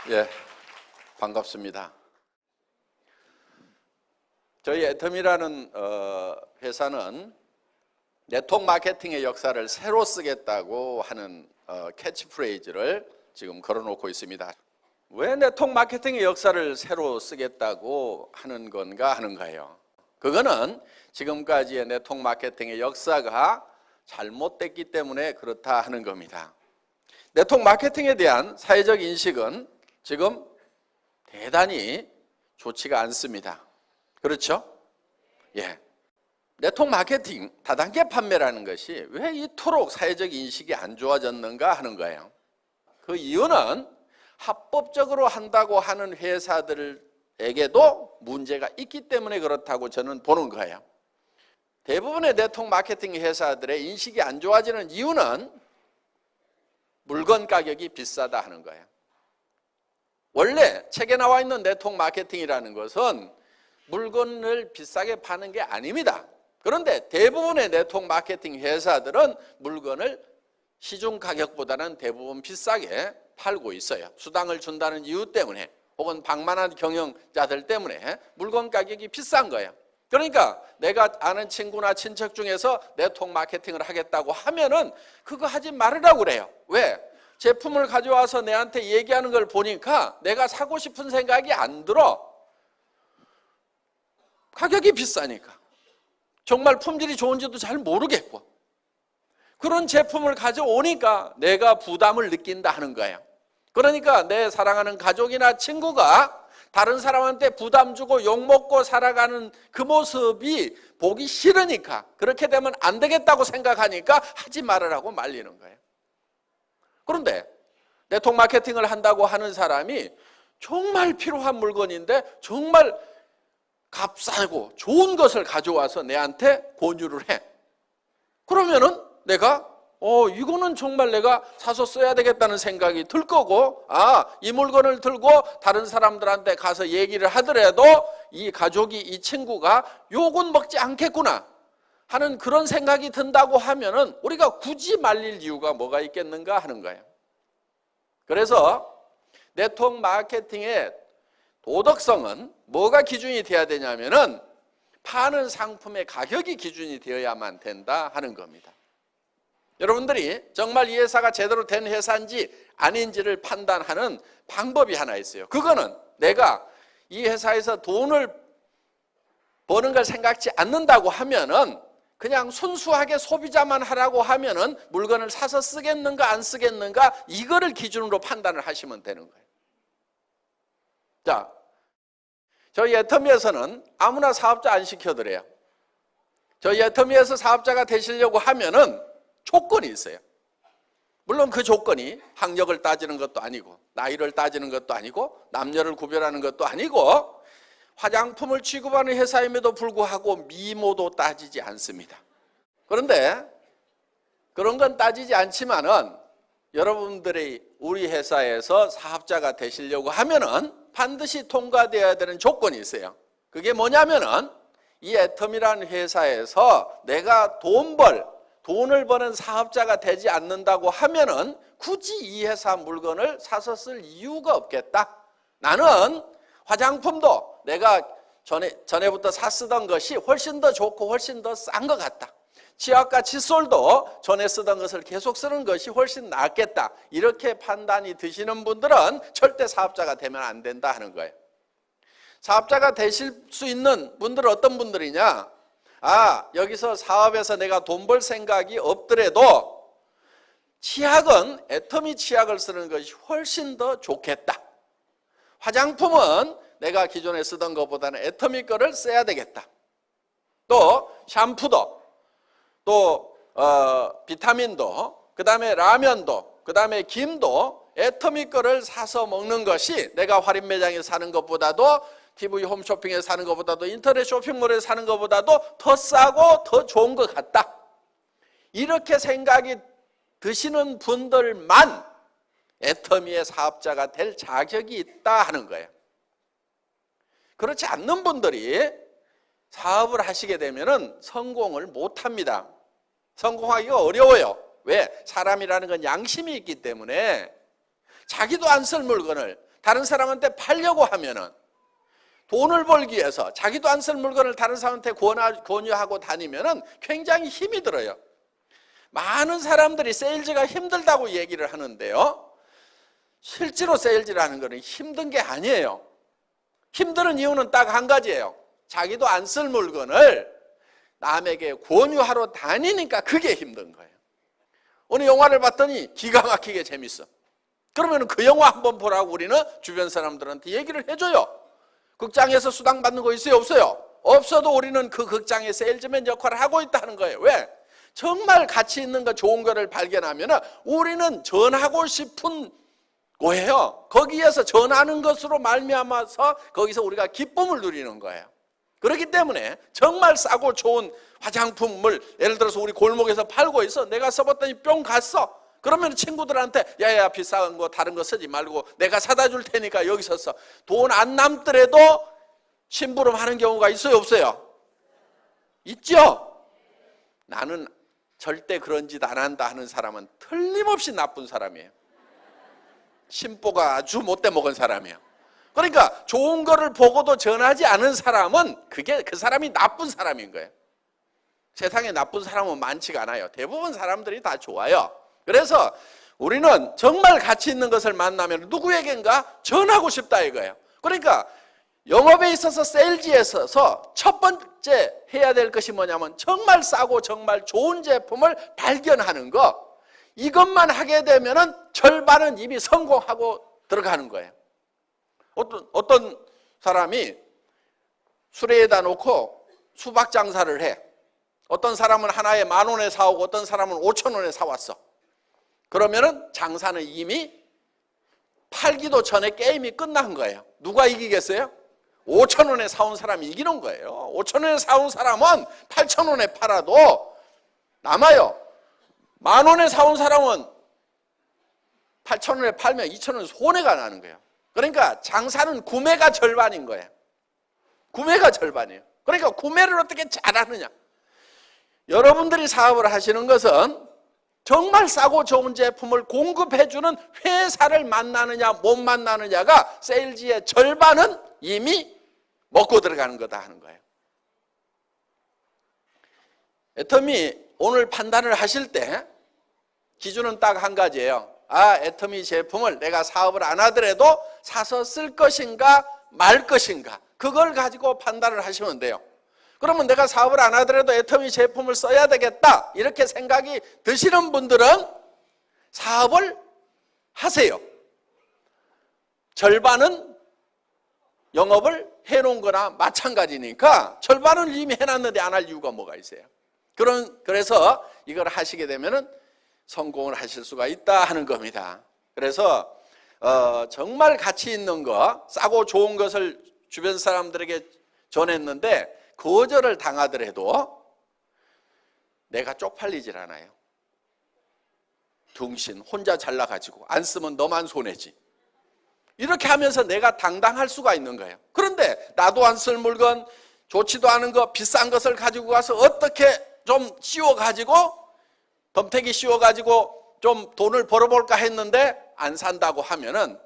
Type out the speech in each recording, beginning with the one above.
예, 반갑습니다. 저희 애텀이라는 회사는 네트워크 마케팅의 역사를 새로 쓰겠다고 하는 캐치프레이즈를 지금 걸어놓고 있습니다. 왜 네트워크 마케팅의 역사를 새로 쓰겠다고 하는 건가 하는 거예요. 그거는 지금까지의 네트워크 마케팅의 역사가 잘못됐기 때문에 그렇다 하는 겁니다. 네트워크 마케팅에 대한 사회적 인식은 지금 대단히 좋지가 않습니다. 그렇죠? 예. 네트워크 마케팅, 다단계 판매라는 것이 왜 이토록 사회적 인식이 안 좋아졌는가 하는 거예요. 그 이유는 합법적으로 한다고 하는 회사들에게도 문제가 있기 때문에 그렇다고 저는 보는 거예요. 대부분의 네트워크 마케팅 회사들의 인식이 안 좋아지는 이유는 물건 가격이 비싸다 하는 거예요. 원래 책에 나와 있는 네트워크 마케팅이라는 것은 물건을 비싸게 파는 게 아닙니다. 그런데 대부분의 네트워크 마케팅 회사들은 물건을 시중 가격보다는 대부분 비싸게 팔고 있어요. 수당을 준다는 이유 때문에 혹은 방만한 경영자들 때문에 물건 가격이 비싼 거예요. 그러니까 내가 아는 친구나 친척 중에서 네트워크 마케팅을 하겠다고 하면은 그거 하지 말으라고 그래요. 왜? 제품을 가져와서 내한테 얘기하는 걸 보니까 내가 사고 싶은 생각이 안 들어. 가격이 비싸니까. 정말 품질이 좋은지도 잘 모르겠고. 그런 제품을 가져오니까 내가 부담을 느낀다 하는 거예요. 그러니까 내 사랑하는 가족이나 친구가 다른 사람한테 부담 주고 욕먹고 살아가는 그 모습이 보기 싫으니까, 그렇게 되면 안 되겠다고 생각하니까 하지 말으라고 말리는 거예요. 그런데 네트워크 마케팅을 한다고 하는 사람이 정말 필요한 물건인데 정말 값싸고 좋은 것을 가져와서 내한테 권유를 해. 그러면은 내가 이거는 정말 내가 사서 써야 되겠다는 생각이 들 거고, 이 물건을 들고 다른 사람들한테 가서 얘기를 하더라도 이 가족이, 이 친구가 욕은 먹지 않겠구나 하는 그런 생각이 든다고 하면은 우리가 굳이 말릴 이유가 뭐가 있겠는가 하는 거예요. 그래서 네트워크 마케팅의 도덕성은 뭐가 기준이 되어야 되냐면은 파는 상품의 가격이 기준이 되어야만 된다 하는 겁니다. 여러분들이 정말 이 회사가 제대로 된 회사인지 아닌지를 판단하는 방법이 하나 있어요. 그거는 내가 이 회사에서 돈을 버는 걸 생각지 않는다고 하면은 그냥 순수하게 소비자만 하라고 하면은 물건을 사서 쓰겠는가 안 쓰겠는가 이거를 기준으로 판단을 하시면 되는 거예요. 자, 저희 애터미에서는 아무나 사업자 안 시켜드려요. 저희 애터미에서 사업자가 되시려고 하면은 조건이 있어요. 물론 그 조건이 학력을 따지는 것도 아니고 나이를 따지는 것도 아니고 남녀를 구별하는 것도 아니고 화장품을 취급하는 회사임에도 불구하고 미모도 따지지 않습니다. 그런데 그런 건 따지지 않지만은 여러분들이 우리 회사에서 사업자가 되시려고 하면은 반드시 통과되어야 되는 조건이 있어요. 그게 뭐냐면은 이 애텀이라는 회사에서 내가 돈을 버는 사업자가 되지 않는다고 하면은 굳이 이 회사 물건을 사서 쓸 이유가 없겠다. 나는 화장품도 내가 전에부터 쓰던 것이 훨씬 더 좋고 훨씬 더 싼 것 같다. 치약과 칫솔도 전에 쓰던 것을 계속 쓰는 것이 훨씬 낫겠다. 이렇게 판단이 드시는 분들은 절대 사업자가 되면 안 된다 하는 거예요. 사업자가 되실 수 있는 분들은 어떤 분들이냐? 여기서 사업에서 내가 돈 벌 생각이 없더라도 치약은 애터미 치약을 쓰는 것이 훨씬 더 좋겠다. 화장품은 내가 기존에 쓰던 것보다는 애터미 거를 써야 되겠다. 또 샴푸도, 또 비타민도, 그 다음에 라면도, 그 다음에 김도 애터미 거를 사서 먹는 것이 내가 할인 매장에 사는 것보다도 TV 홈쇼핑에 사는 것보다도 인터넷 쇼핑몰에 사는 것보다도 더 싸고 더 좋은 것 같다. 이렇게 생각이 드시는 분들만 애터미의 사업자가 될 자격이 있다 하는 거예요. 그렇지 않는 분들이 사업을 하시게 되면 성공을 못합니다. 성공하기가 어려워요. 왜? 사람이라는 건 양심이 있기 때문에 자기도 안 쓸 물건을 다른 사람한테 팔려고 하면은 돈을 벌기 위해서 자기도 안 쓸 물건을 다른 사람한테 권유하고 다니면은 굉장히 힘이 들어요. 많은 사람들이 세일즈가 힘들다고 얘기를 하는데요, 실제로 세일즈라는 것은 힘든 게 아니에요. 힘든 이유는 딱 한 가지예요. 자기도 안 쓸 물건을 남에게 권유하러 다니니까 그게 힘든 거예요. 어느 영화를 봤더니 기가 막히게 재밌어. 그러면 그 영화 한번 보라고 우리는 주변 사람들한테 얘기를 해줘요. 극장에서 수당 받는 거 있어요, 없어요? 없어도 우리는 그 극장의 세일즈맨 역할을 하고 있다는 거예요. 왜? 정말 가치 있는 거, 좋은 거를 발견하면 우리는 전하고 싶은 거예요. 거기에서 전하는 것으로 말미암아서 거기서 우리가 기쁨을 누리는 거예요. 그렇기 때문에 정말 싸고 좋은 화장품을 예를 들어서 우리 골목에서 팔고 있어. 내가 써봤더니 뿅 갔어. 그러면 친구들한테 야야 비싼 거 다른 거 쓰지 말고 내가 사다 줄 테니까 여기서 써. 돈 안 남더라도 심부름 하는 경우가 있어요, 없어요? 있죠? 나는 절대 그런 짓 안 한다 하는 사람은 틀림없이 나쁜 사람이에요. 심보가 아주 못돼 먹은 사람이에요. 그러니까 좋은 거를 보고도 전하지 않은 사람은 그 사람이 나쁜 사람인 거예요. 세상에 나쁜 사람은 많지가 않아요. 대부분 사람들이 다 좋아요. 그래서 우리는 정말 가치 있는 것을 만나면 누구에겐가 전하고 싶다 이거예요. 그러니까 영업에 있어서 세일즈에 있어서 첫 번째 해야 될 것이 뭐냐면 정말 싸고 정말 좋은 제품을 발견하는 거. 이것만 하게 되면은 절반은 이미 성공하고 들어가는 거예요. 어떤 사람이 수레에다 놓고 수박 장사를 해. 어떤 사람은 하나에 10,000원에 사오고 어떤 사람은 5,000원에 사왔어. 그러면은 장사는 이미 팔기도 전에 게임이 끝난 거예요. 누가 이기겠어요? 5,000원에 사온 사람이 이기는 거예요. 5,000원에 사온 사람은 8,000원에 팔아도 남아요. 10,000원에 사온 사람은 8,000원에 팔면 2,000원 손해가 나는 거예요. 그러니까 장사는 구매가 절반인 거예요. 구매가 절반이에요. 그러니까 구매를 어떻게 잘하느냐. 여러분들이 사업을 하시는 것은 정말 싸고 좋은 제품을 공급해주는 회사를 만나느냐 못 만나느냐가 세일즈의 절반은 이미 먹고 들어가는 거다 하는 거예요. 애터미 오늘 판단을 하실 때 기준은 딱 한 가지예요. 애터미 제품을 내가 사업을 안 하더라도 사서 쓸 것인가 말 것인가, 그걸 가지고 판단을 하시면 돼요. 그러면 내가 사업을 안 하더라도 애터미 제품을 써야 되겠다 이렇게 생각이 드시는 분들은 사업을 하세요. 절반은 영업을 해놓은 거나 마찬가지니까 절반은 이미 해놨는데 안 할 이유가 뭐가 있어요. 그래서 이걸 하시게 되면은 성공을 하실 수가 있다 하는 겁니다. 그래서 정말 가치 있는 거, 싸고 좋은 것을 주변 사람들에게 전했는데 거절을 당하더라도 내가 쪽팔리질 않아요. 둥신 혼자 잘나가지고 안 쓰면 너만 손해지. 이렇게 하면서 내가 당당할 수가 있는 거예요. 그런데 나도 안 쓸 물건, 좋지도 않은 거, 비싼 것을 가지고 가서 어떻게 좀 씌워가지고 덤태기 씌워가지고 좀 돈을 벌어볼까 했는데 안 산다고 하면은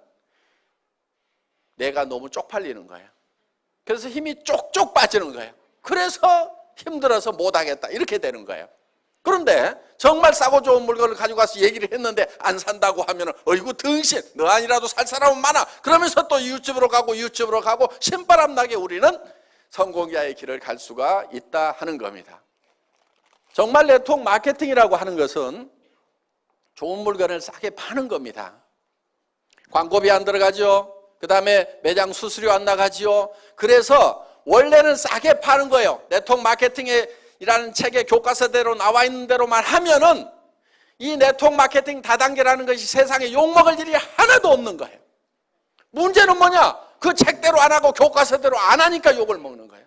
내가 너무 쪽팔리는 거예요. 그래서 힘이 쪽쪽 빠지는 거예요. 그래서 힘들어서 못하겠다 이렇게 되는 거예요. 그런데 정말 싸고 좋은 물건을 가지고 가서 얘기를 했는데 안 산다고 하면은 어이구 등신, 너 아니라도 살 사람은 많아. 그러면서 또 이웃집으로 가고 신바람 나게 우리는 성공자의 길을 갈 수가 있다 하는 겁니다. 정말 네트워크 마케팅이라고 하는 것은 좋은 물건을 싸게 파는 겁니다. 광고비 안 들어가죠. 그 다음에 매장 수수료 안 나가지요. 그래서 원래는 싸게 파는 거예요. 네트워크 마케팅이라는 책의 교과서대로 나와 있는 대로만 하면은 이 네트워크 마케팅 다단계라는 것이 세상에 욕먹을 일이 하나도 없는 거예요. 문제는 뭐냐? 그 책대로 안 하고 교과서대로 안 하니까 욕을 먹는 거예요.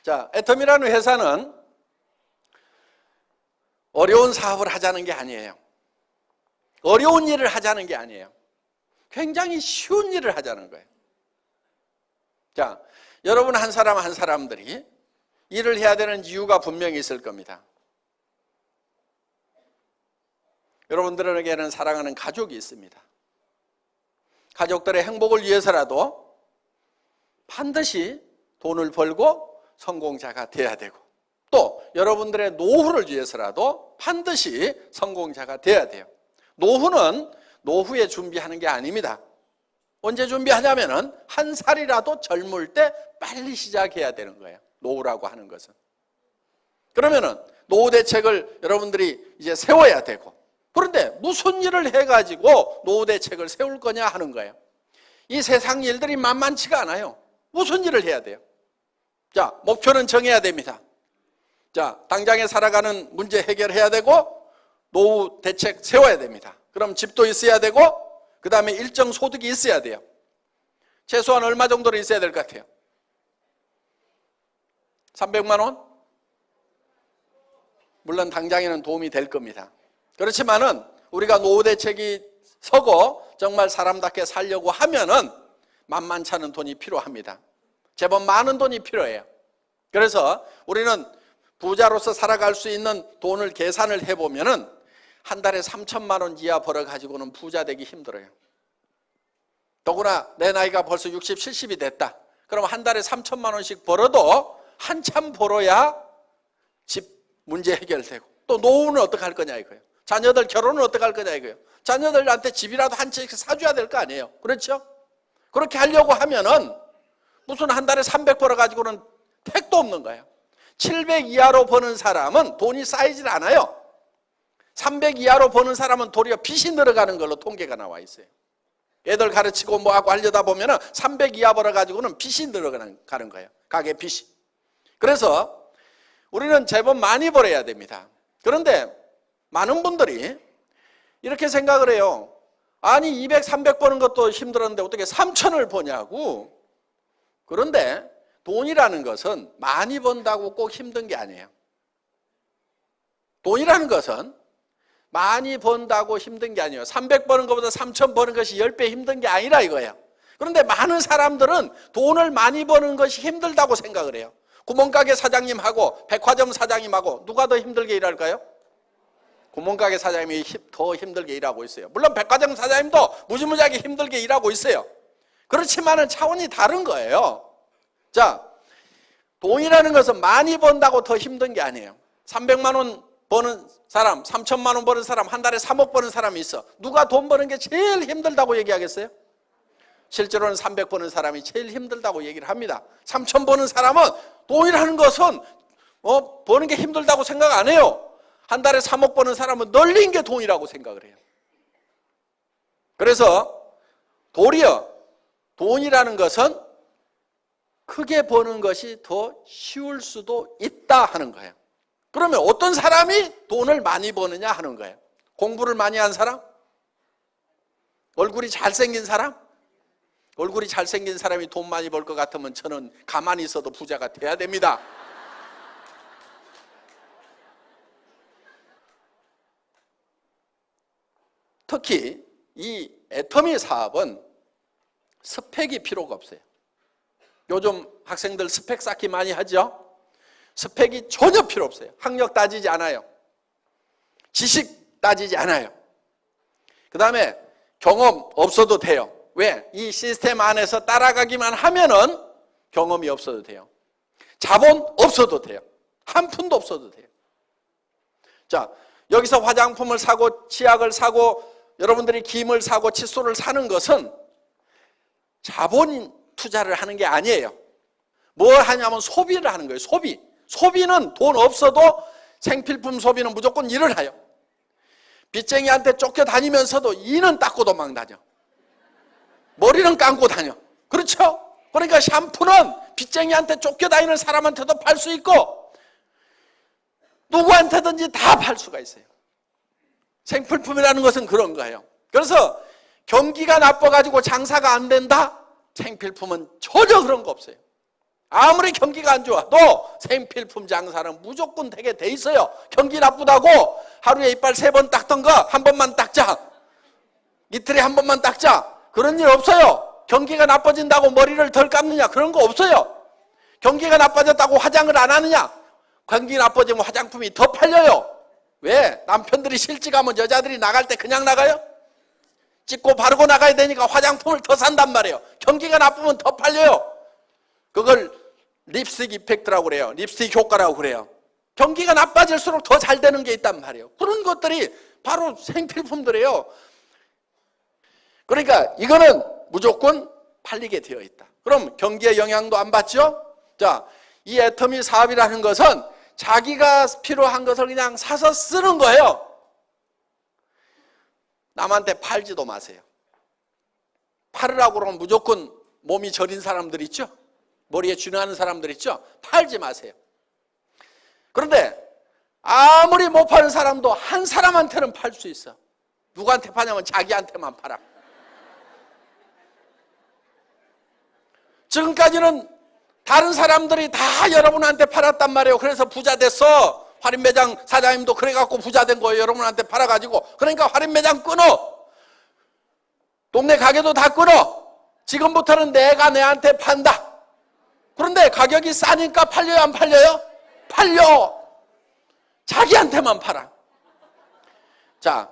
자, 애텀이라는 회사는 어려운 사업을 하자는 게 아니에요. 어려운 일을 하자는 게 아니에요. 굉장히 쉬운 일을 하자는 거예요. 자, 여러분 한 사람 한 사람들이 일을 해야 되는 이유가 분명히 있을 겁니다. 여러분들에게는 사랑하는 가족이 있습니다. 가족들의 행복을 위해서라도 반드시 돈을 벌고 성공자가 돼야 되고, 또 여러분들의 노후를 위해서라도 반드시 성공자가 돼야 돼요. 노후는 노후에 준비하는 게 아닙니다. 언제 준비하냐면은 한 살이라도 젊을 때 빨리 시작해야 되는 거예요. 노후라고 하는 것은. 그러면은 노후 대책을 여러분들이 이제 세워야 되고, 그런데 무슨 일을 해가지고 노후 대책을 세울 거냐 하는 거예요. 이 세상 일들이 만만치가 않아요. 무슨 일을 해야 돼요? 자, 목표는 정해야 됩니다. 자, 당장에 살아가는 문제 해결해야 되고, 노후 대책 세워야 됩니다. 그럼 집도 있어야 되고, 그 다음에 일정 소득이 있어야 돼요. 최소한 얼마 정도는 있어야 될 것 같아요? 300만 원? 물론 당장에는 도움이 될 겁니다. 그렇지만은 우리가 노후 대책이 서고 정말 사람답게 살려고 하면은 만만치 않은 돈이 필요합니다. 제법 많은 돈이 필요해요. 그래서 우리는 부자로서 살아갈 수 있는 돈을 계산을 해보면은 한 달에 3천만 원 이하 벌어가지고는 부자 되기 힘들어요. 더구나 내 나이가 벌써 60, 70이 됐다. 그럼 한 달에 3천만 원씩 벌어도 한참 벌어야 집 문제 해결되고, 또 노후는 어떻게 할 거냐 이거예요. 자녀들 결혼은 어떻게 할 거냐 이거예요. 자녀들한테 집이라도 한 채 사줘야 될 거 아니에요. 그렇죠? 그렇게 하려고 하면은 무슨 한 달에 300 벌어가지고는 택도 없는 거예요. 700 이하로 버는 사람은 돈이 쌓이질 않아요. 300 이하로 버는 사람은 도리어 빚이 늘어가는 걸로 통계가 나와 있어요. 애들 가르치고 뭐하고 하려다 보면은 300 이하 벌어가지고는 빚이 늘어가는 거예요. 가게 빚이. 그래서 우리는 제법 많이 벌어야 됩니다. 그런데 많은 분들이 이렇게 생각을 해요. 아니 200, 300 버는 것도 힘들었는데 어떻게 3천을 버냐고. 그런데 돈이라는 것은 많이 번다고 꼭 힘든 게 아니에요. 돈이라는 것은 많이 번다고 힘든 게 아니에요. 300 버는 것보다 3천 버는 것이 10배 힘든 게 아니라 이거예요. 그런데 많은 사람들은 돈을 많이 버는 것이 힘들다고 생각을 해요. 구멍가게 사장님하고 백화점 사장님하고 누가 더 힘들게 일할까요? 구멍가게 사장님이 더 힘들게 일하고 있어요. 물론 백화점 사장님도 무지무지하게 힘들게 일하고 있어요. 그렇지만은 차원이 다른 거예요. 자, 돈이라는 것은 많이 번다고 더 힘든 게 아니에요. 300만 원 버는 사람, 3천만 원 버는 사람, 한 달에 3억 버는 사람이 있어. 누가 돈 버는 게 제일 힘들다고 얘기하겠어요? 실제로는 300 버는 사람이 제일 힘들다고 얘기를 합니다. 3천 버는 사람은 돈이라는 것은 버는 게 힘들다고 생각 안 해요. 한 달에 3억 버는 사람은 널린 게 돈이라고 생각을 해요. 그래서 도리어 돈이라는 것은 크게 버는 것이 더 쉬울 수도 있다 하는 거예요. 그러면 어떤 사람이 돈을 많이 버느냐 하는 거예요. 공부를 많이 한 사람? 얼굴이 잘생긴 사람? 얼굴이 잘생긴 사람이 돈 많이 벌 것 같으면 저는 가만히 있어도 부자가 돼야 됩니다. 특히 이 애터미 사업은 스펙이 필요가 없어요. 요즘 학생들 스펙 쌓기 많이 하죠? 스펙이 전혀 필요 없어요. 학력 따지지 않아요. 지식 따지지 않아요. 그 다음에 경험 없어도 돼요. 왜? 이 시스템 안에서 따라가기만 하면은 경험이 없어도 돼요. 자본 없어도 돼요. 한 푼도 없어도 돼요. 자, 여기서 화장품을 사고 치약을 사고 여러분들이 김을 사고 칫솔을 사는 것은 자본 투자를 하는 게 아니에요. 뭘 하냐면 소비를 하는 거예요. 소비. 소비는 돈 없어도 생필품 소비는 무조건 일을 해요. 빚쟁이한테 쫓겨다니면서도 이는 닦고 도망 다녀. 머리는 감고 다녀. 그렇죠? 그러니까 샴푸는 빚쟁이한테 쫓겨다니는 사람한테도 팔 수 있고 누구한테든지 다 팔 수가 있어요. 생필품이라는 것은 그런 거예요. 그래서 경기가 나빠가지고 장사가 안 된다? 생필품은 전혀 그런 거 없어요. 아무리 경기가 안 좋아도 생필품 장사는 무조건 되게 돼 있어요. 경기 나쁘다고 하루에 이빨 3번 닦던 거 한 번만 닦자. 이틀에 한 번만 닦자. 그런 일 없어요. 경기가 나빠진다고 머리를 덜 감느냐? 그런 거 없어요. 경기가 나빠졌다고 화장을 안 하느냐? 경기 나빠지면 화장품이 더 팔려요. 왜? 남편들이 실직하면 여자들이 나갈 때 그냥 나가요? 찍고 바르고 나가야 되니까 화장품을 더 산단 말이에요. 경기가 나쁘면 더 팔려요. 그걸 립스틱 이펙트라고 그래요. 립스틱 효과라고 그래요. 경기가 나빠질수록 더 잘 되는 게 있단 말이에요. 그런 것들이 바로 생필품들이에요. 그러니까 이거는 무조건 팔리게 되어 있다. 그럼 경기에 영향도 안 받죠? 자, 이 애터미 사업이라는 것은 자기가 필요한 것을 그냥 사서 쓰는 거예요. 남한테 팔지도 마세요. 팔으라고 그러면 무조건 몸이 저린 사람들 있죠? 머리에 쥐나는 사람들 있죠? 팔지 마세요. 그런데 아무리 못 파는 사람도 한 사람한테는 팔 수 있어. 누구한테 파냐면 자기한테만 팔아. 지금까지는 다른 사람들이 다 여러분한테 팔았단 말이에요. 그래서 부자 됐어. 할인매장 사장님도 그래갖고 부자 된 거예요. 여러분한테 팔아가지고. 그러니까 할인매장 끊어. 동네 가게도 다 끊어. 지금부터는 내가 내한테 판다. 그런데 가격이 싸니까 팔려요, 안 팔려요? 팔려. 자기한테만 팔아. 자,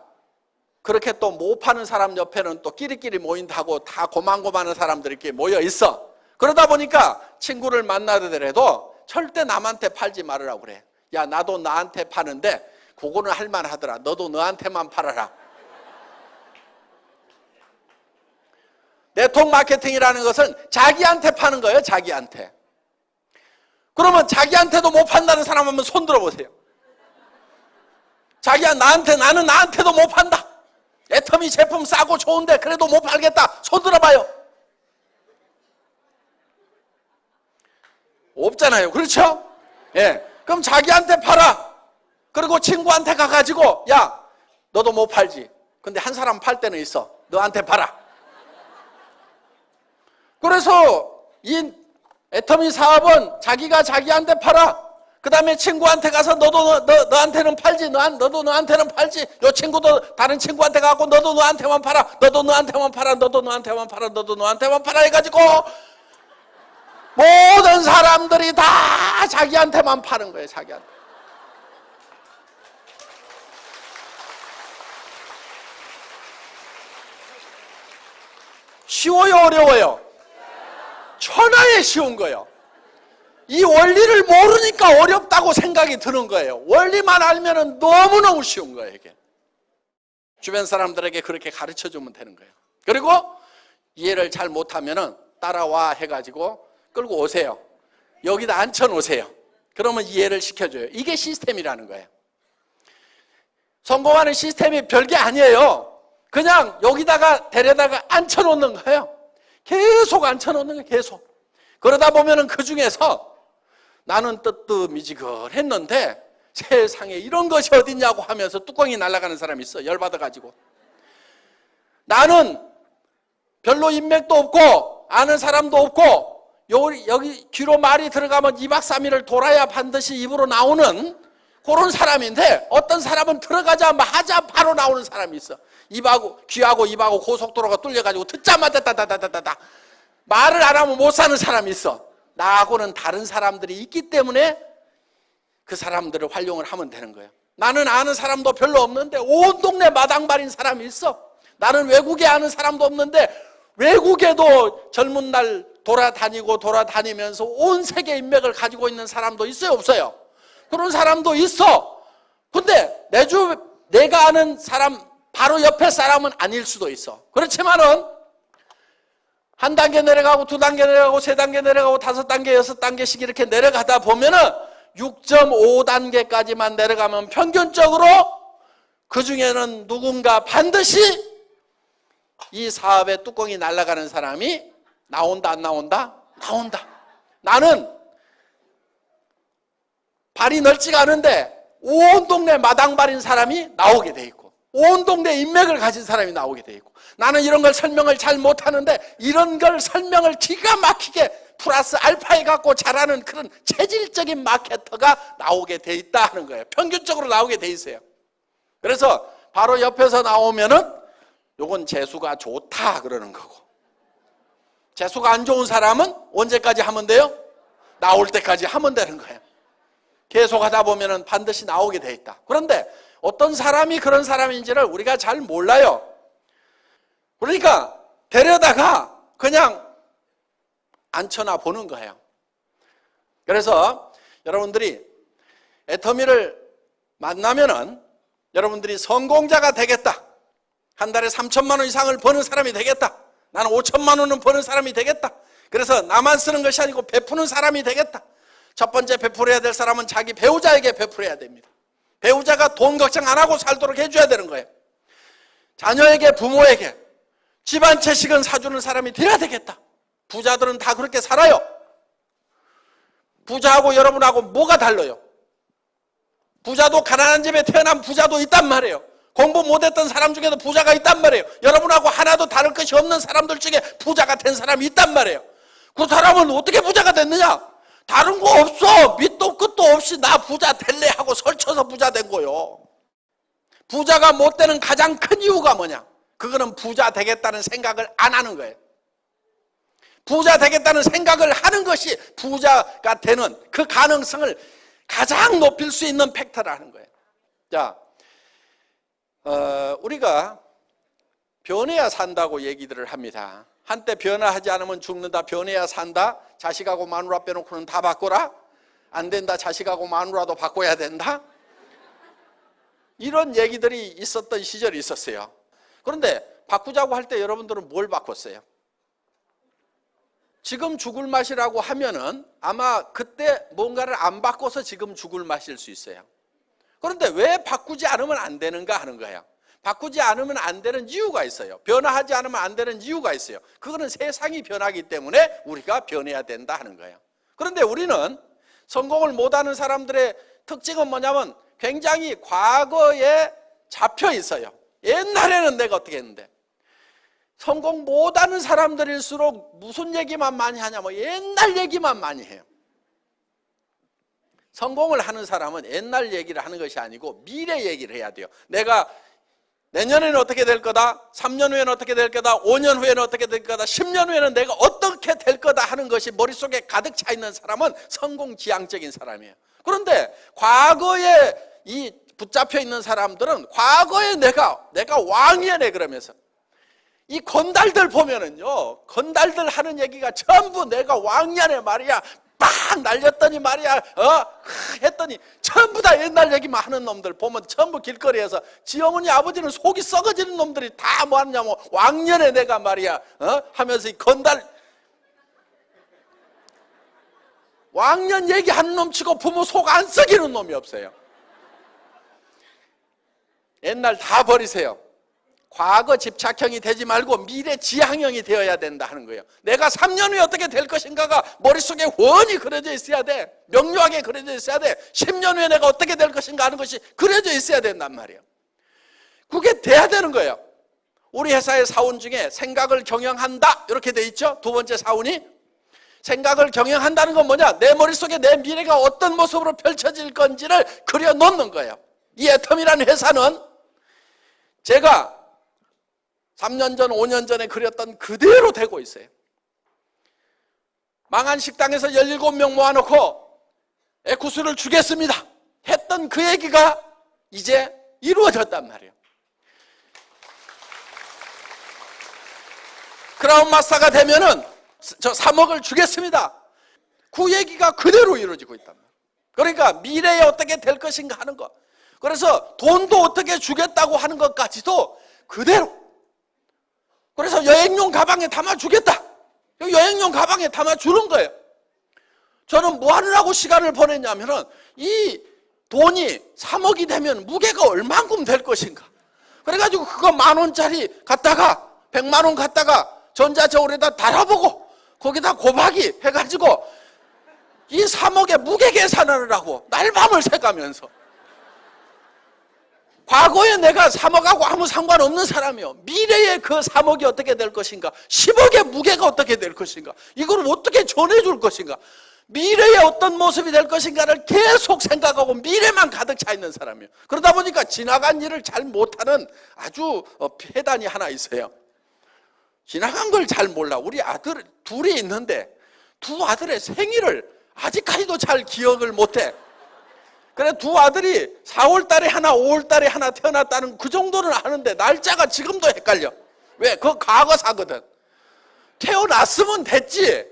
그렇게 또 못 파는 사람 옆에는 또 끼리끼리 모인다고 다 고만고만한 사람들이 이렇게 모여 있어. 그러다 보니까 친구를 만나더라도 절대 남한테 팔지 말으라고 그래. 야, 나도 나한테 파는데 그거는 할만하더라. 너도 너한테만 팔아라. 네트워크 마케팅이라는 것은 자기한테 파는 거예요. 자기한테. 그러면 자기한테도 못 판다는 사람 한번 손 들어보세요. 자기야, 나는 나한테도 못 판다. 애터미 제품 싸고 좋은데 그래도 못 팔겠다. 손 들어봐요. 없잖아요. 그렇죠? 예. 그럼 자기한테 팔아. 그리고 친구한테 가가지고, 야, 너도 못 팔지. 근데 한 사람 팔 때는 있어. 너한테 팔아. 그래서 이 애터미 사업은 자기가 자기한테 팔아. 그 다음에 친구한테 가서 너한테는 팔지. 너도 너한테는 팔지. 요 친구도 다른 친구한테 가고 너도 너한테만 팔아. 너도 너한테만 팔아. 너도 너한테만 팔아. 너도 너한테만 팔아 해가지고 모든 사람들이 다 자기한테만 파는 거예요. 자기한테. 쉬워요, 어려워요? 천하에 쉬운 거예요. 이 원리를 모르니까 어렵다고 생각이 드는 거예요. 원리만 알면 너무너무 쉬운 거예요, 이게. 주변 사람들에게 그렇게 가르쳐 주면 되는 거예요. 그리고 이해를 잘 못하면 따라와 해가지고 끌고 오세요. 여기다 앉혀놓으세요. 그러면 이해를 시켜줘요. 이게 시스템이라는 거예요. 성공하는 시스템이 별게 아니에요. 그냥 여기다가 데려다가 앉혀놓는 거예요. 계속 앉혀놓는 거예요. 계속. 그러다 보면 그 중에서 나는 뜨뜻미지근했는데 세상에 이런 것이 어딨냐고 하면서 뚜껑이 날아가는 사람이 있어. 열받아가지고. 나는 별로 인맥도 없고 아는 사람도 없고 여기 귀로 말이 들어가면 2박 3일을 돌아야 반드시 입으로 나오는 그런 사람인데 어떤 사람은 들어가자마자 바로 나오는 사람이 있어. 귀하고 입하고 고속도로가 뚫려가지고 듣자마자 다다다다다 말을 안 하면 못 사는 사람이 있어. 나하고는 다른 사람들이 있기 때문에 그 사람들을 활용을 하면 되는 거예요. 나는 아는 사람도 별로 없는데 온 동네 마당발인 사람이 있어. 나는 외국에 아는 사람도 없는데 외국에도 젊은 날 돌아다니면서 온 세계 인맥을 가지고 있는 사람도 있어요, 없어요? 그런 사람도 있어. 근데 내가 아는 사람 바로 옆에 사람은 아닐 수도 있어. 그렇지만은 한 단계 내려가고 두 단계 내려가고 세 단계 내려가고 다섯 단계 여섯 단계씩 이렇게 내려가다 보면은 6.5단계까지만 내려가면 평균적으로 그 중에는 누군가 반드시 이 사업의 뚜껑이 날아가는 사람이 나온다, 안 나온다? 나온다. 나는 발이 넓지가 않은데 온 동네 마당발인 사람이 나오게 돼 있고 온 동네 인맥을 가진 사람이 나오게 돼 있고 나는 이런 걸 설명을 잘 못하는데 이런 걸 설명을 기가 막히게 플러스 알파에 갖고 잘하는 그런 체질적인 마케터가 나오게 돼 있다 하는 거예요. 평균적으로 나오게 돼 있어요. 그래서 바로 옆에서 나오면은 요건 재수가 좋다 그러는 거고 재수가 안 좋은 사람은 언제까지 하면 돼요? 나올 때까지 하면 되는 거예요. 계속 하다 보면은 반드시 나오게 돼 있다. 그런데 어떤 사람이 그런 사람인지를 우리가 잘 몰라요. 그러니까 데려다가 그냥 앉혀놔 보는 거예요. 그래서 여러분들이 애터미를 만나면은 여러분들이 성공자가 되겠다. 한 달에 3천만 원 이상을 버는 사람이 되겠다. 나는 5천만 원은 버는 사람이 되겠다. 그래서 나만 쓰는 것이 아니고 베푸는 사람이 되겠다. 첫 번째 베풀어야 될 사람은 자기 배우자에게 베풀어야 됩니다. 배우자가 돈 걱정 안 하고 살도록 해줘야 되는 거예요. 자녀에게, 부모에게 집 한 채씩은 사주는 사람이 돼야 되겠다. 부자들은 다 그렇게 살아요. 부자하고 여러분하고 뭐가 달라요? 부자도 가난한 집에 태어난 부자도 있단 말이에요. 공부 못했던 사람 중에도 부자가 있단 말이에요. 여러분하고 하나도 다를 것이 없는 사람들 중에 부자가 된 사람이 있단 말이에요. 그 사람은 어떻게 부자가 됐느냐? 다른 거 없어. 밑도 끝도 없이 나 부자 될래 하고 설쳐서 부자 된 거요. 부자가 못 되는 가장 큰 이유가 뭐냐? 그거는 부자 되겠다는 생각을 안 하는 거예요. 부자 되겠다는 생각을 하는 것이 부자가 되는 그 가능성을 가장 높일 수 있는 팩터라는 거예요. 자, 우리가 변해야 산다고 얘기들을 합니다. 한때 변화하지 않으면 죽는다, 변해야 산다, 자식하고 마누라 빼놓고는 다 바꿔라, 안 된다, 자식하고 마누라도 바꿔야 된다, 이런 얘기들이 있었던 시절이 있었어요. 그런데 바꾸자고 할 때 여러분들은 뭘 바꿨어요? 지금 죽을 맛이라고 하면은 아마 그때 뭔가를 안 바꿔서 지금 죽을 맛일 수 있어요. 그런데 왜 바꾸지 않으면 안 되는가 하는 거예요. 바꾸지 않으면 안 되는 이유가 있어요. 변화하지 않으면 안 되는 이유가 있어요. 그거는 세상이 변하기 때문에 우리가 변해야 된다 하는 거예요. 그런데 우리는 성공을 못하는 사람들의 특징은 뭐냐면 굉장히 과거에 잡혀 있어요. 옛날에는 내가 어떻게 했는데, 성공 못하는 사람들일수록 무슨 얘기만 많이 하냐면 옛날 얘기만 많이 해요. 성공을 하는 사람은 옛날 얘기를 하는 것이 아니고 미래 얘기를 해야 돼요. 내가 내년에는 어떻게 될 거다, 3년 후에는 어떻게 될 거다, 5년 후에는 어떻게 될 거다, 10년 후에는 내가 어떻게 될 거다 하는 것이 머릿속에 가득 차 있는 사람은 성공지향적인 사람이에요. 그런데 과거에 이 붙잡혀 있는 사람들은 과거에 내가 왕이네 그러면서 이 건달들 보면은요, 건달들 하는 얘기가 전부 내가 왕년에 말이야, 빡 날렸더니 말이야, 했더니 전부 다 옛날 얘기만 하는 놈들 보면 전부 길거리에서 지 어머니 아버지는 속이 썩어지는 놈들이 다 뭐 하냐면 왕년에 내가 말이야, 하면서 이 건달, 왕년 얘기하는 놈 치고 부모 속 안 썩이는 놈이 없어요. 옛날 다 버리세요. 과거 집착형이 되지 말고 미래 지향형이 되어야 된다 하는 거예요. 내가 3년 후에 어떻게 될 것인가가 머릿속에 훤히 그려져 있어야 돼. 명료하게 그려져 있어야 돼. 10년 후에 내가 어떻게 될 것인가 하는 것이 그려져 있어야 된단 말이에요. 그게 돼야 되는 거예요. 우리 회사의 사원 중에 생각을 경영한다 이렇게 돼 있죠. 두 번째 사원이 생각을 경영한다는 건 뭐냐? 내 머릿속에 내 미래가 어떤 모습으로 펼쳐질 건지를 그려놓는 거예요. 이 애텀이라는 회사는 제가 3년 전, 5년 전에 그렸던 그대로 되고 있어요. 망한 식당에서 17명 모아놓고 에쿠스를 주겠습니다 했던 그 얘기가 이제 이루어졌단 말이에요. 크라운 마스터가 되면은 저 3억을 주겠습니다. 그 얘기가 그대로 이루어지고 있단 말이에요. 그러니까 미래에 어떻게 될 것인가 하는 것. 그래서 돈도 어떻게 주겠다고 하는 것까지도 그대로. 그래서 여행용 가방에 담아주겠다. 여행용 가방에 담아주는 거예요. 저는 뭐 하느라고 시간을 보냈냐면은 이 돈이 3억이 되면 무게가 얼만큼 될 것인가. 그래가지고 그거 10,000원짜리 갖다가 100만 원 갖다가 전자저울에다 달아보고 거기다 곱하기 해가지고 이 3억의 무게 계산을 하고 날밤을 새가면서 과거에 내가 3억하고 아무 상관없는 사람이요. 미래에 그 3억이 어떻게 될 것인가, 10억의 무게가 어떻게 될 것인가, 이걸 어떻게 전해줄 것인가, 미래에 어떤 모습이 될 것인가를 계속 생각하고 미래만 가득 차 있는 사람이에요. 그러다 보니까 지나간 일을 잘 못하는 아주 폐단이 하나 있어요. 지나간 걸 잘 몰라. 우리 아들 둘이 있는데 두 아들의 생일을 아직까지도 잘 기억을 못해. 그래 두 아들이 4월 달에 하나 5월 달에 하나 태어났다는 그 정도는 아는데 날짜가 지금도 헷갈려. 왜? 그거 과거사거든. 태어났으면 됐지.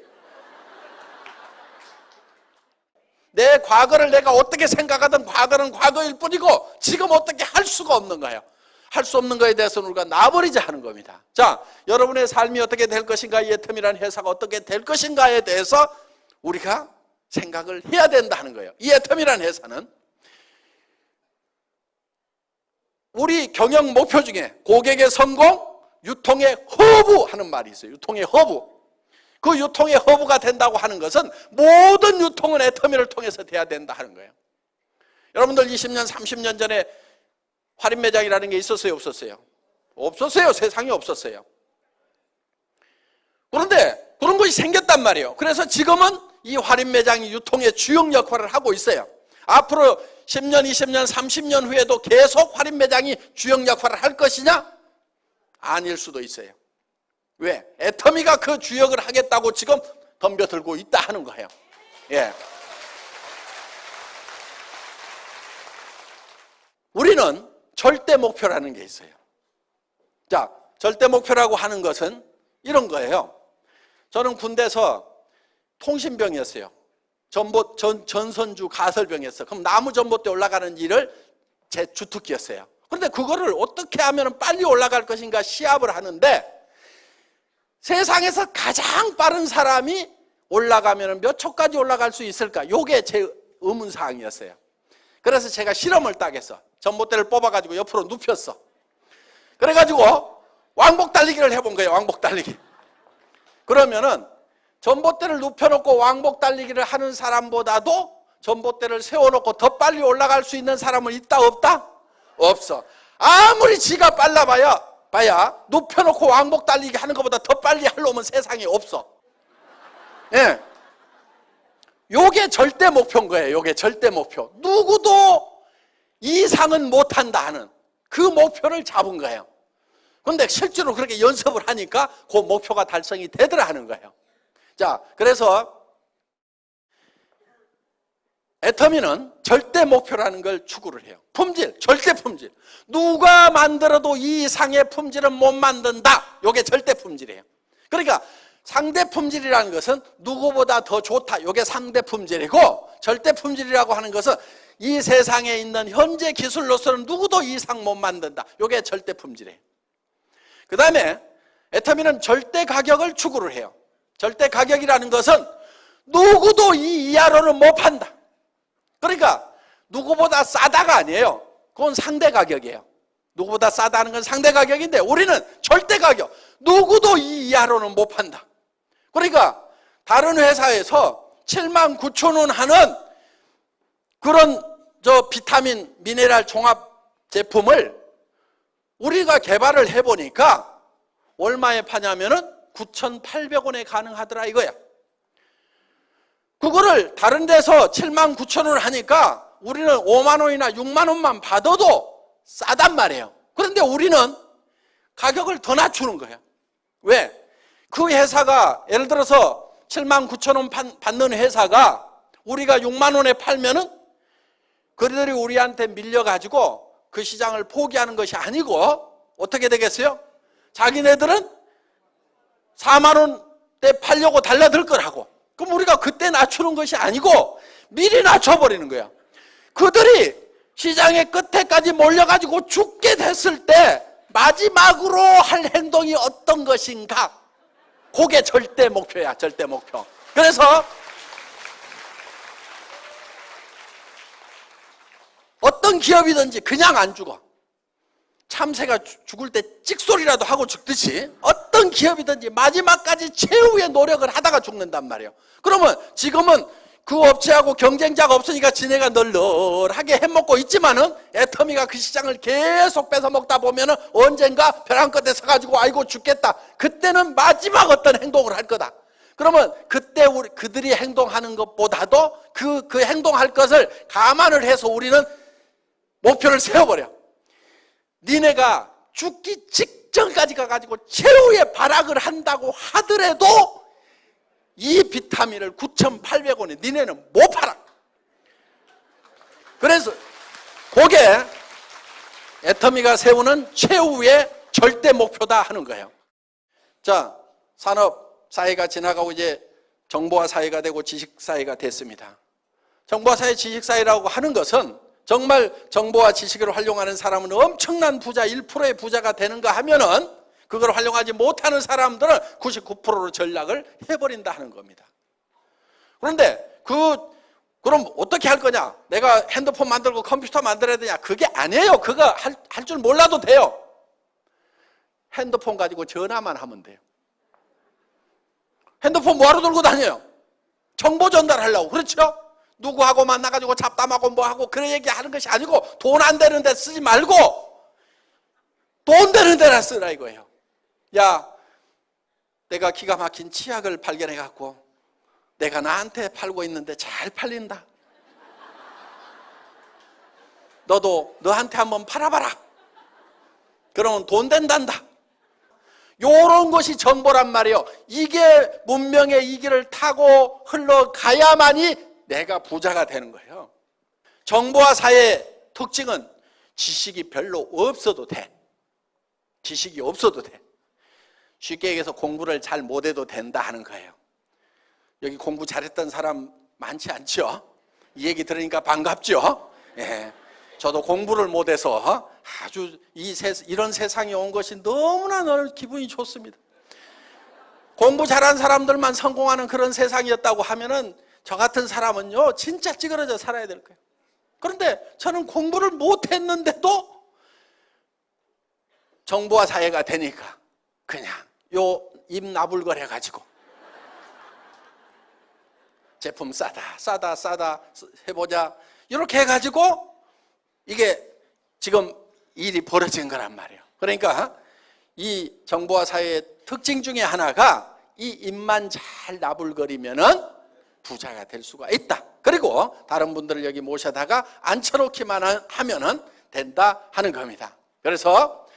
내 과거를 내가 어떻게 생각하든 과거는 과거일 뿐이고 지금 어떻게 할 수가 없는 거예요. 할 수 없는 거에 대해서는 우리가 놔버리자 하는 겁니다. 자, 여러분의 삶이 어떻게 될 것인가, 이 애텀이라는 회사가 어떻게 될 것인가에 대해서 우리가 생각을 해야 된다는 거예요. 이 애텀이라는 회사는 우리 경영 목표 중에 고객의 성공, 유통의 허브 하는 말이 있어요. 유통의 허브. 그 유통의 허브가 된다고 하는 것은 모든 유통은 애터미를 통해서 돼야 된다 하는 거예요. 여러분들 20년, 30년 전에 할인 매장이라는 게 있었어요, 없었어요? 없었어요. 세상에 없었어요. 그런데 그런 것이 생겼단 말이에요. 그래서 지금은 이 할인 매장이 유통의 주역 역할을 하고 있어요. 앞으로 10년, 20년, 30년 후에도 계속 할인 매장이 주역 역할을 할 것이냐? 아닐 수도 있어요. 왜? 애터미가 그 주역을 하겠다고 지금 덤벼들고 있다 하는 거예요. 예. 우리는 절대 목표라는 게 있어요. 자, 절대 목표라고 하는 것은 이런 거예요. 저는 군대에서 통신병이었어요. 전선주 가설병이었어요. 그럼 나무 전봇대 올라가는 일을 제 주특기였어요. 그런데 그거를 어떻게 하면 빨리 올라갈 것인가 시합을 하는데 세상에서 가장 빠른 사람이 올라가면 몇 초까지 올라갈 수 있을까? 이게 제 의문사항이었어요. 그래서 제가 실험을 딱 했어. 전봇대를 뽑아가지고 옆으로 눕혔어. 그래가지고 왕복 달리기를 해본 거예요. 왕복 달리기. 그러면은 전봇대를 눕혀놓고 왕복 달리기를 하는 사람보다도 전봇대를 세워놓고 더 빨리 올라갈 수 있는 사람은 있다 없다? 없어. 아무리 지가 빨라봐야 눕혀놓고 왕복 달리기 하는 것보다 더 빨리 할 놈은 세상에 없어. 예. 요게 절대 목표인 거예요. 요게 절대 목표. 누구도 이상은 못한다 하는 그 목표를 잡은 거예요. 그런데 실제로 그렇게 연습을 하니까 그 목표가 달성이 되더라 하는 거예요. 자, 그래서 애터미는 절대 목표라는 걸 추구를 해요. 품질, 절대 품질. 누가 만들어도 이 이상의 품질은 못 만든다. 이게 절대 품질이에요. 그러니까 상대 품질이라는 것은 누구보다 더 좋다. 이게 상대 품질이고, 절대 품질이라고 하는 것은 이 세상에 있는 현재 기술로서는 누구도 이상 못 만든다. 이게 절대 품질이에요. 그 다음에 애터미는 절대 가격을 추구를 해요. 절대 가격이라는 것은 누구도 이 이하로는 못 판다. 그러니까 누구보다 싸다가 아니에요. 그건 상대 가격이에요. 누구보다 싸다는 건 상대 가격인데 우리는 절대 가격. 누구도 이 이하로는 못 판다. 그러니까 다른 회사에서 79,000원 하는 그런 비타민, 미네랄 종합 제품을 우리가 개발을 해보니까 얼마에 파냐면은 9,800원에 가능하더라 이거야. 그거를 다른 데서 79,000원을 하니까 우리는 5만 원이나 6만 원만 받아도 싸단 말이에요. 그런데 우리는 가격을 더 낮추는 거예요. 왜? 그 회사가 예를 들어서 79,000원 받는 회사가 우리가 6만 원에 팔면은 그들이 우리한테 밀려가지고 그 시장을 포기하는 것이 아니고 어떻게 되겠어요? 자기네들은 4만 원대 팔려고 달라들 거라고. 그럼 우리가 그때 낮추는 것이 아니고 미리 낮춰버리는 거야. 그들이 시장의 끝에까지 몰려가지고 죽게 됐을 때 마지막으로 할 행동이 어떤 것인가? 그게 절대 목표야, 절대 목표. 그래서 어떤 기업이든지 그냥 안 죽어. 참새가 죽을 때 찍소리라도 하고 죽듯이 어떤 기업이든지 마지막까지 최후의 노력을 하다가 죽는단 말이에요. 그러면 지금은 그 업체하고 경쟁자가 없으니까 지네가 널널하게 해먹고 있지만은 애터미가 그 시장을 계속 뺏어 먹다 보면은 언젠가 벼랑 끝에 서가지고 아이고 죽겠다. 그때는 마지막 어떤 행동을 할 거다. 그러면 그때 그들이 행동하는 것보다도 그 행동할 것을 감안을 해서 우리는 목표를 세워버려. 니네가 죽기 직전까지 가가지고 최후의 발악을 한다고 하더라도 이 비타민을 9,800원에 니네는 못 팔아. 그래서 그게 애터미가 세우는 최후의 절대 목표다 하는 거예요. 자, 산업 사회가 지나가고 이제 정보화 사회가 되고 지식 사회가 됐습니다. 정보화 사회, 지식 사회라고 하는 것은 정말 정보와 지식을 활용하는 사람은 엄청난 부자, 1%의 부자가 되는가 하면은 그걸 활용하지 못하는 사람들은 99%로 전락을 해버린다 하는 겁니다. 그런데 그럼 어떻게 할 거냐? 내가 핸드폰 만들고 컴퓨터 만들어야 되냐? 그게 아니에요. 그거 할 줄 몰라도 돼요. 핸드폰 가지고 전화만 하면 돼요. 핸드폰 뭐하러 들고 다녀요? 정보 전달하려고. 그렇죠? 누구하고 만나가지고 잡담하고 뭐하고 그런 얘기하는 것이 아니고 돈 안 되는 데 쓰지 말고 돈 되는 데나 쓰라 이거예요. 야, 내가 기가 막힌 치약을 발견해갖고 내가 나한테 팔고 있는데 잘 팔린다. 너도 너한테 한번 팔아봐라. 그러면 돈 된단다. 요런 것이 정보란 말이에요. 이게 문명의 이 길을 타고 흘러가야만이 내가 부자가 되는 거예요. 정보화 사회의 특징은 지식이 별로 없어도 돼. 지식이 없어도 돼. 쉽게 얘기해서 공부를 잘 못해도 된다 하는 거예요. 여기 공부 잘했던 사람 많지 않죠? 이 얘기 들으니까 반갑죠? 예. 저도 공부를 못해서 아주 이런 세상에 온 것이 너무나 기분이 좋습니다. 공부 잘한 사람들만 성공하는 그런 세상이었다고 하면은 저 같은 사람은요 진짜 찌그러져 살아야 될 거예요. 그런데 저는 공부를 못했는데도 정보화 사회가 되니까 그냥 요 입 나불거려 가지고 제품 싸다 해보자 이렇게 해가지고 이게 지금 일이 벌어진 거란 말이에요. 그러니까 이 정보화 사회의 특징 중에 하나가 이 입만 잘 나불거리면은 부자가 될 수가 있다. 그리고 다른 분들을 여기 모셔다가 앉혀놓기만 하면은 된다 하는 겁니다. 그래서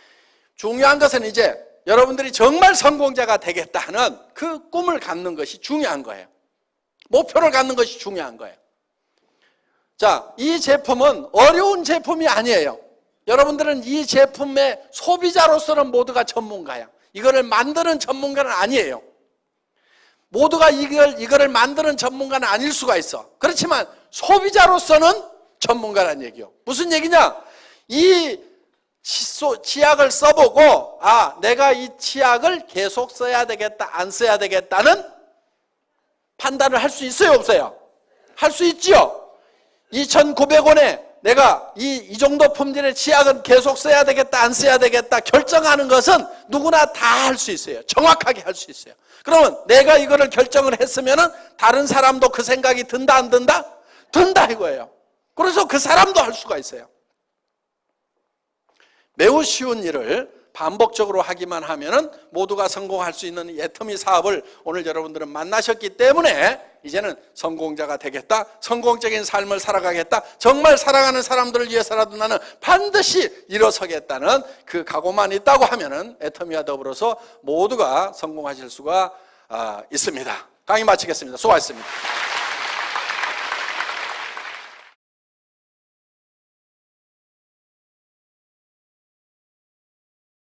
중요한 것은 이제 여러분들이 정말 성공자가 되겠다 하는 그 꿈을 갖는 것이 중요한 거예요. 목표를 갖는 것이 중요한 거예요. 자, 이 제품은 어려운 제품이 아니에요. 여러분들은 이 제품의 소비자로서는 모두가 전문가야. 이거를 만드는 전문가는 아니에요. 모두가 이거를 만드는 전문가는 아닐 수가 있어. 그렇지만 소비자로서는 전문가라는 얘기요. 무슨 얘기냐? 이 치약을 써보고 내가 이 치약을 계속 써야 되겠다, 안 써야 되겠다는 판단을 할 수 있어요, 없어요? 할 수 있죠. 2,900원에 내가 이 정도 품질의 치약은 계속 써야 되겠다, 안 써야 되겠다 결정하는 것은 누구나 다 할 수 있어요. 정확하게 할 수 있어요. 그러면 내가 이거를 결정을 했으면은 다른 사람도 그 생각이 든다, 안 든다? 든다 이거예요. 그래서 그 사람도 할 수가 있어요. 매우 쉬운 일을 반복적으로 하기만 하면은 모두가 성공할 수 있는 이 애터미 사업을 오늘 여러분들은 만나셨기 때문에 이제는 성공자가 되겠다, 성공적인 삶을 살아가겠다, 정말 사랑하는 사람들을 위해서라도 나는 반드시 일어서겠다는 그 각오만 있다고 하면은 애터미와 더불어서 모두가 성공하실 수가 있습니다. 강의 마치겠습니다. 수고하셨습니다.